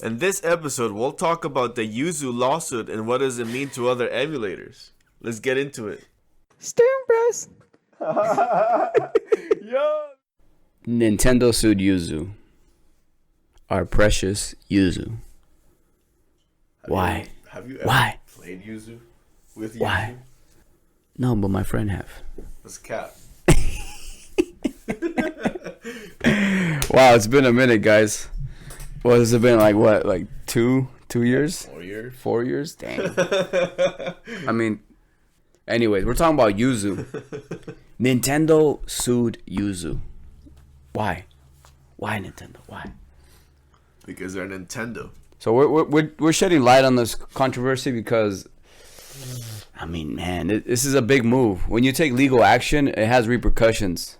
In this episode, we'll talk about the Yuzu lawsuit and what does it mean to other emulators. Let's get into it. Stern Bros. Yo! Nintendo sued Yuzu. Our precious Yuzu. Why? Have you ever Why? played Yuzu? With Yuzu? Why? No, but my friend have. That's cap. Wow, it's been a minute, guys. What has it been like? What, like 2 years? 4 years. 4 years? Dang. I mean, anyways, we're talking about Yuzu. Nintendo sued Yuzu. Why? Why Nintendo? Why? Because they're Nintendo. So we're shedding light on this controversy because, I mean, man, this is a big move. When you take legal action, it has repercussions.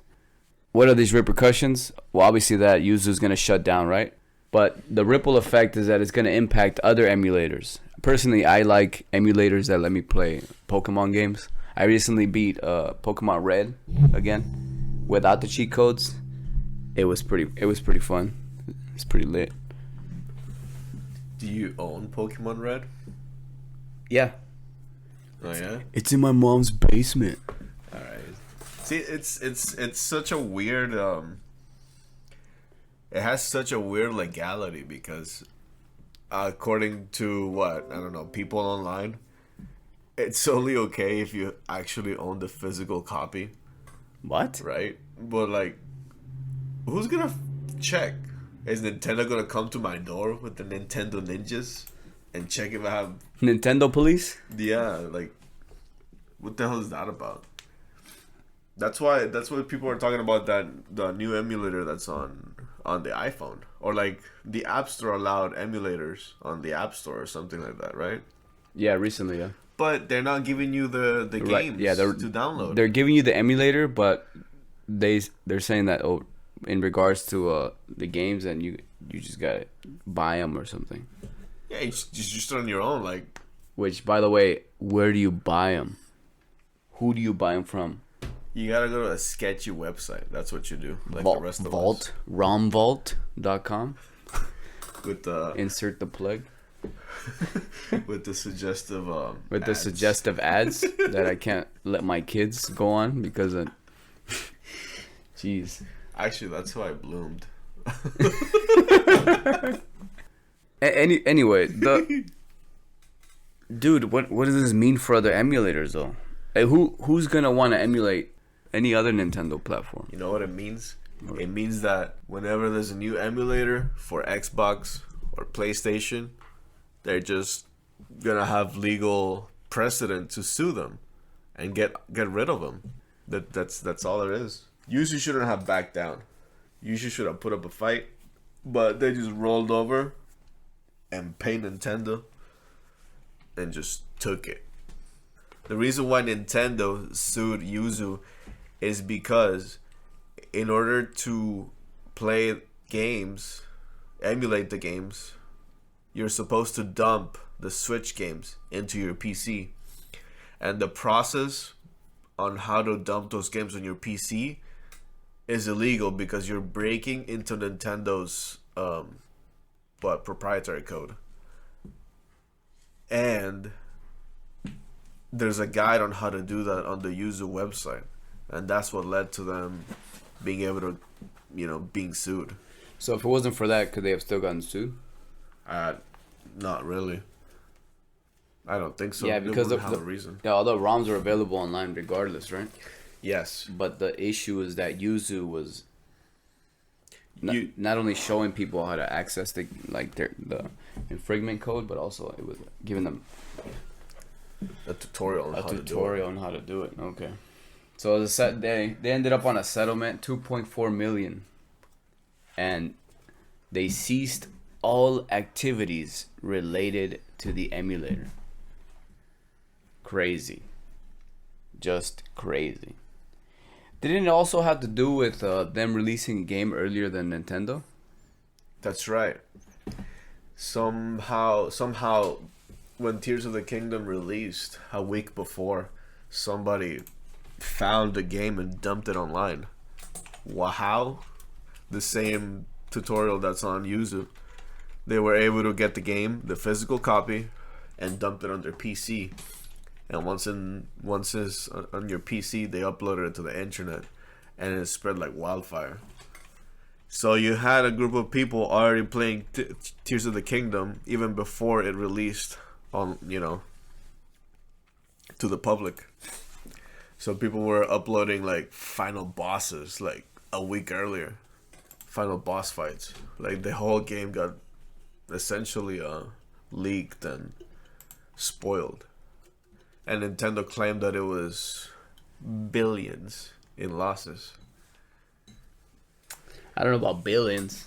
What are these repercussions? Well, obviously that Yuzu's going to shut down, right? But the ripple effect is that it's going to impact other emulators. Personally, I like emulators that let me play Pokemon games. I recently beat Pokemon Red again without the cheat codes. It was pretty fun. It's pretty lit. Do you own Pokemon Red? Yeah. Oh yeah? It's in my mom's basement. Alright. See, it's such a weird it has such a weird legality because according to what, I don't know, people online, it's only okay if you actually own the physical copy, What? right? But like, who's gonna check? Is Nintendo gonna come to my door with the Nintendo ninjas and check if I have? Nintendo police? Yeah, like, what the hell is that about? That's what people are talking about, that the new emulator that's on the iPhone, or like the App Store allowed emulators on the App Store or something like that, right? Yeah, recently, yeah. But they're not giving you the Right, games yeah, to download. They're giving you the emulator, but they're saying that in regards to the games, and you just gotta buy them or something. Yeah, you just on your own, like. Which, by the way, where do you buy them? Who do you buy them from? You gotta go to a sketchy website. That's what you do. Like the rest of Vault, romvault.com. With the Insert the plug. with the suggestive With the ads. suggestive ads that I can't let my kids go on because of. Jeez. Actually, that's how I bloomed. Anyway, dude, what does this mean for other emulators though? Like, who's gonna want to emulate any other Nintendo platform? You know what it means? It means that whenever there's a new emulator for Xbox or PlayStation, they're just gonna have legal precedent to sue them and get rid of them. That's all there is. Usually shouldn't have backed down. Usually should have put up a fight, but they just rolled over and paid Nintendo and just took it. The reason why Nintendo sued Yuzu is because in order to play games, emulate the games, you're supposed to dump the Switch games into your PC. And the process on how to dump those games on your PC is illegal because you're breaking into Nintendo's proprietary code. And there's a guide on how to do that on the Yuzu website, and that's what led to them being able to, being sued. So if it wasn't for that, could they have still gotten sued? Not really. I don't think so. Yeah, because they wouldn't have a reason. Yeah, all the ROMs are available online regardless, right? Yes, But the issue is that Yuzu was not only showing people how to access the infringement code, but also it was giving them a tutorial on how to do it. Okay. So they ended up on a settlement, 2.4 million, and they ceased all activities related to the emulator. Crazy. Just crazy. Didn't it also have to do with them releasing a game earlier than Nintendo? That's right. Somehow, when Tears of the Kingdom released a week before, somebody found the game and dumped it online. Wow. The same tutorial that's on Yuzu. they were able to get the game, the physical copy, and dump it on their PC. And once it's on your PC, they uploaded it to the internet, and it spread like wildfire. So you had a group of people already playing Tears of the Kingdom even before it released on, to the public. So people were uploading like final bosses like a week earlier, final boss fights. Like the whole game got essentially leaked and spoiled. And Nintendo claimed that it was billions in losses. I don't know about billions.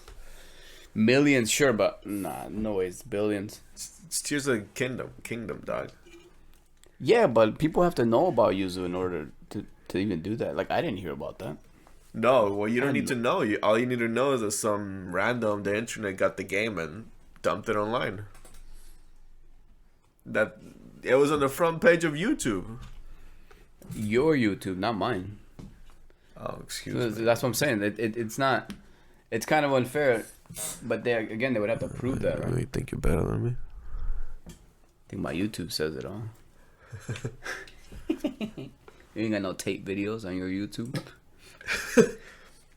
Millions, sure, but nah, no way, it's billions. It's Tears of the Kingdom, dog. Yeah, but people have to know about Yuzu in order to even do that. Like, I didn't hear about that. No, well, you don't need to know. All you need to know is that some random, the internet got the game and dumped it online. That it was on the front page of YouTube. Your YouTube, not mine. Oh, excuse me. That's what I'm saying. It's not. It's kind of unfair, but they would have to prove that, right? You think you're better than me? I think my YouTube says it all. You ain't got no tape videos on your YouTube.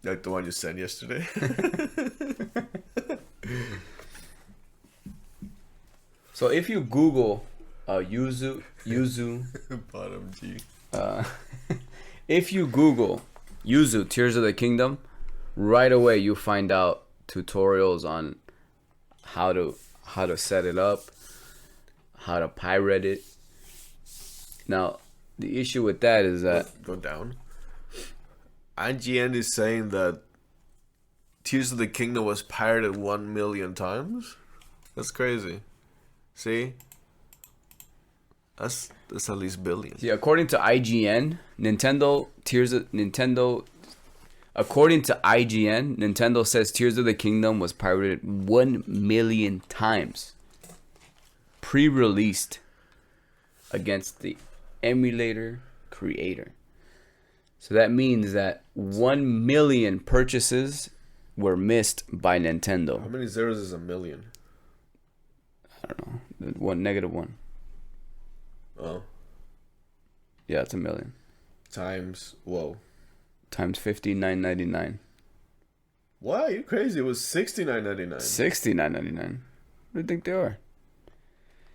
Like the one you sent yesterday. So if you Google Yuzu Bottom G. If you Google Yuzu Tears of the Kingdom, right away you find out tutorials on how to set it up, how to pirate it. Now, the issue with that is that Go down. IGN is saying that Tears of the Kingdom was pirated 1 million times. That's crazy. See? That's at least billions. see, according to IGN, according to IGN, Nintendo says Tears of the Kingdom was pirated 1 million times. Pre-released against the emulator creator. So that means that 1 million purchases were missed by Nintendo. How many zeros is a million? I don't know. -1. Oh. Yeah, it's a million. Times, whoa. Times 59.99. Why? You're crazy. It was $69.99. $69.99. What do you think they are?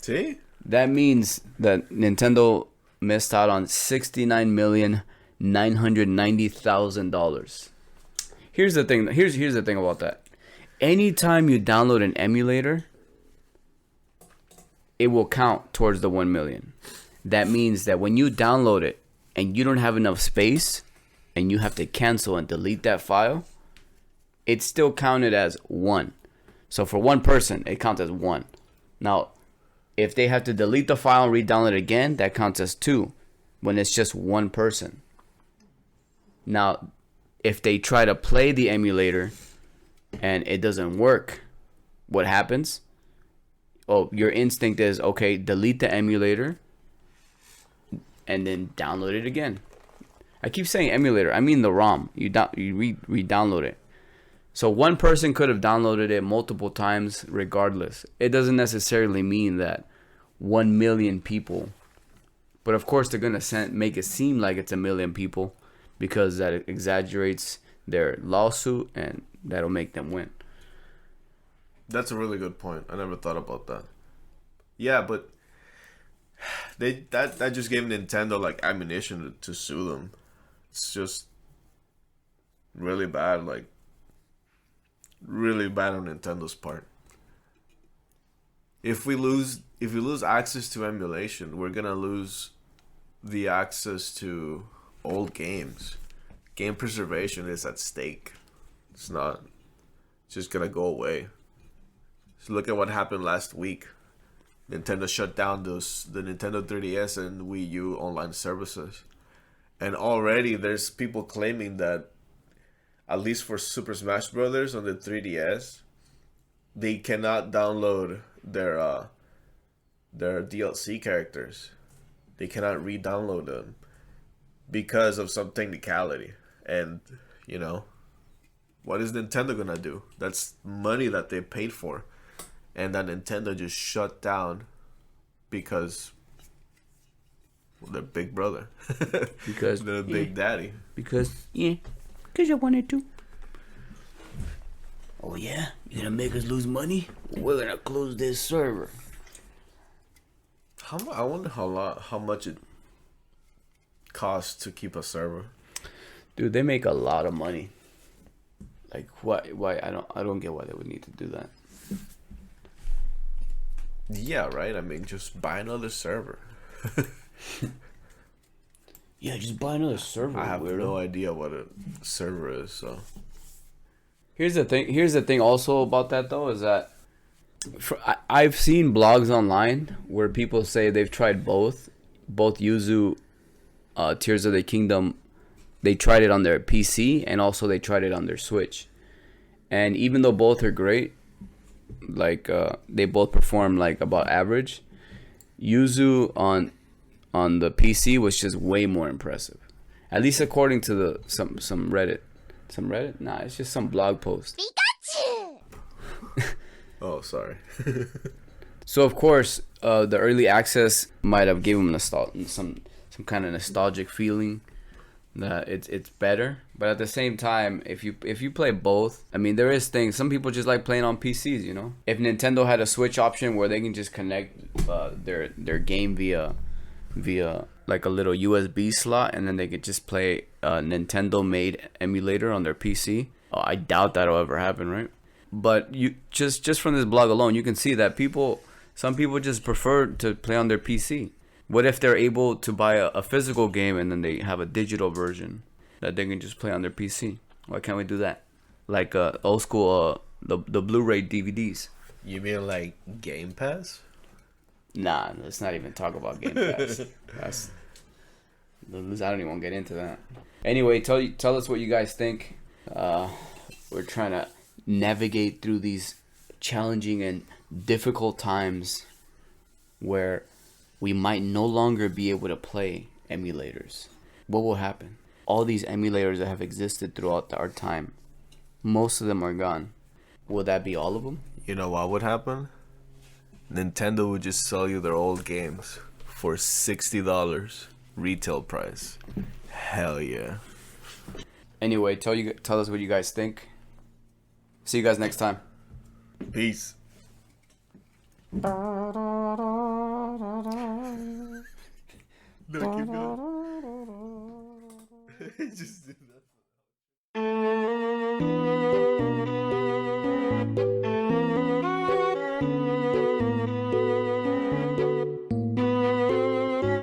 See? That means that Nintendo missed out on $69,990,000. Here's the thing. Here's the thing about that. Anytime you download an emulator, it will count towards the 1 million. That means that when you download it and you don't have enough space and you have to cancel and delete that file, it's still counted as 1. So for one person, it counts as 1. Now, if they have to delete the file and re-download it again, that counts as 2 when it's just one person. Now, if they try to play the emulator and it doesn't work, what happens? Oh, your instinct is, okay, delete the emulator and then download it again. I keep saying emulator. I mean the ROM. You re-download it. So one person could have downloaded it multiple times regardless. It doesn't necessarily mean that 1 million people. But of course they're going to make it seem like it's 1 million people because that exaggerates their lawsuit and that'll make them win. That's a really good point. I never thought about that. Yeah, but that just gave Nintendo like ammunition to sue them. It's just really bad, like really bad on Nintendo's part. If we lose access to emulation, we're gonna lose the access to old games. Game preservation is at stake. It's not just gonna go away. So look at what happened last week. Nintendo shut down the Nintendo 3DS and Wii U online services. And already there's people claiming that, at least for Super Smash Brothers on the 3DS, they cannot download their DLC characters. They cannot re-download them because of some technicality. And, what is Nintendo gonna do? That's money that they paid for. and that Nintendo just shut down because they're big brother. Because they're big daddy. Because I wanted to. Oh yeah, you're gonna make us lose money? We're gonna close this server. I wonder how much it costs to keep a server. Dude, they make a lot of money. Like why I don't get why they would need to do that. Yeah, right. I mean, just buy another server. Yeah, just buy another server. I have weirdo. no idea what a server is. So Here's the thing. Also about that though is that I've seen blogs online where people say they've tried both Yuzu, Tears of the Kingdom. They tried it on their PC and also they tried it on their Switch. And even though both are great, like they both perform like about average, Yuzu on the PC was just way more impressive. At least according to some Reddit. Some Reddit? Nah, it's just some blog post. oh, sorry. So of course, the early access might have given them some kind of nostalgic feeling that it's better. But at the same time, if you play both, I mean, there is things. Some people just like playing on PCs, you know. If Nintendo had a Switch option where they can just connect their game via like a little USB slot, and then they could just play a Nintendo-made emulator on their PC. Oh, I doubt that'll ever happen, right? But you just from this blog alone, you can see that some people just prefer to play on their PC. What if they're able to buy a physical game and then they have a digital version that they can just play on their PC? Why can't we do that? Like old school the Blu-ray DVDs. You mean like Game Pass? Nah, let's not even talk about Game Pass. I don't even want to get into that. Anyway, tell us what you guys think. We're trying to navigate through these challenging and difficult times where we might no longer be able to play emulators. What will happen? All these emulators that have existed throughout our time, most of them are gone. Will that be all of them? You know what would happen? Nintendo would just sell you their old games for $60 retail price. Hell yeah. Anyway, tell us what you guys think. See you guys next time. Peace. No, keep going. Just